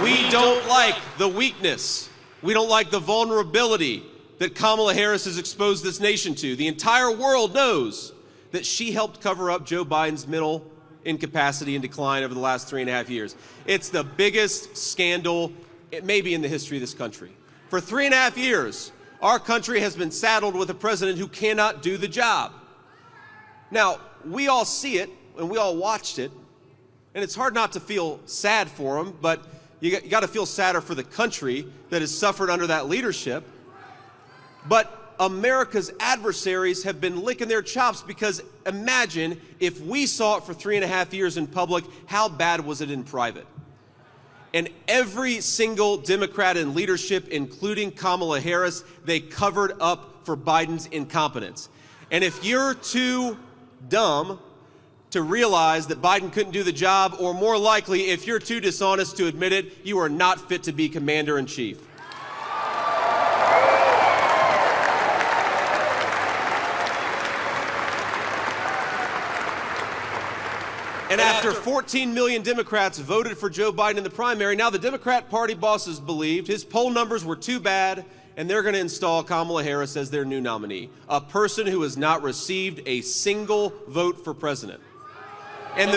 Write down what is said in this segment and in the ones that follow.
We don't like the weakness. We don't like the vulnerability that Kamala Harris has exposed this nation to. The entire world knows that she helped cover up Joe Biden's mental incapacity and decline over the last 3.5 years. It's the biggest scandal, it may be in the history of this country. For 3.5 years, our country has been saddled with a president who cannot do the job. Now, we all see it, and we all watched it, and it's hard not to feel sad for him, but you got to feel sadder for the country that has suffered under that leadership. But America's adversaries have been licking their chops because imagine if we saw it for 3.5 years in public, how bad was it in private? And every single Democrat in leadership, including Kamala Harris, they covered up for Biden's incompetence. And if you're too dumb to realize that Biden couldn't do the job, or more likely, if you're too dishonest to admit it, you are not fit to be commander-in-chief. And after 14 million Democrats voted for Joe Biden in the primary, now the Democrat Party bosses believed his poll numbers were too bad, and they're going to install Kamala Harris as their new nominee, a person who has not received a single vote for president. And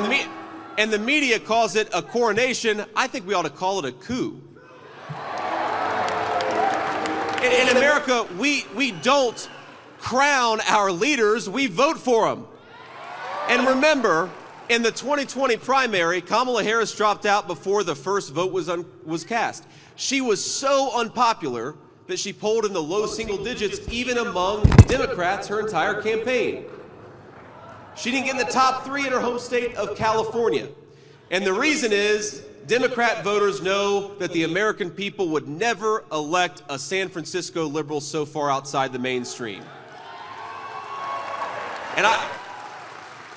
the media calls it a coronation. I think we ought to call it a coup. In America, we don't crown our leaders, we vote for them. And remember, in the 2020 primary, Kamala Harris dropped out before the first vote was cast. She was so unpopular that she polled in the low single digits, even among Democrats, her entire campaign. She didn't get in the top 3 in her home state of California. And the reason is Democrat voters know that the American people would never elect a San Francisco liberal so far outside the mainstream.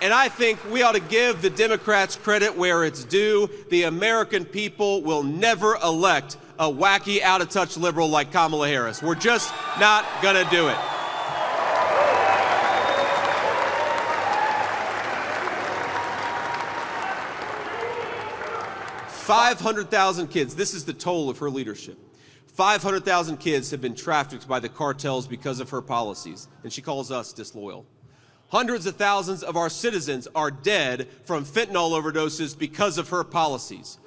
And I think we ought to give the Democrats credit where it's due. The American people will never elect a wacky, out-of-touch liberal like Kamala Harris. We're just not going to do it. $500,000 kids, this is the toll of her leadership. 500,000 kids have been trafficked by the cartels because of her policies, and she calls us disloyal. Hundreds of thousands of our citizens are dead from fentanyl overdoses because of her policies.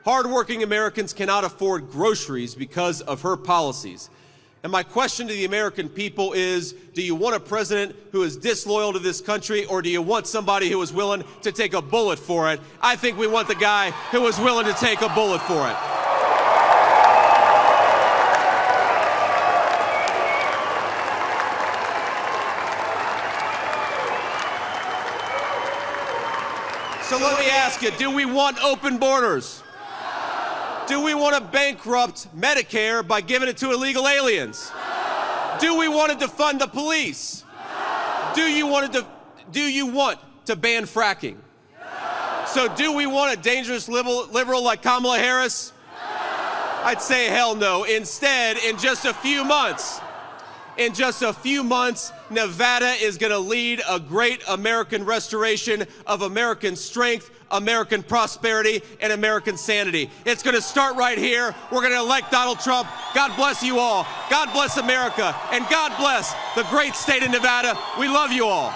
Hardworking Americans cannot afford groceries because of her policies. And my question to the American people is, do you want a president who is disloyal to this country, or do you want somebody who is willing to take a bullet for it? I think we want the guy who is willing to take a bullet for it. So let me ask you, do we want open borders? Do we want to bankrupt Medicare by giving it to illegal aliens? Do we want to defund the police? Do you want to ban fracking? So do we want a dangerous liberal like Kamala Harris? I'd say hell no. Instead, in just a few months, Nevada is going to lead a great American restoration of American strength, American prosperity, and American sanity. It's going to start right here. We're going to elect Donald Trump. God bless you all. God bless America. And God bless the great state of Nevada. We love you all.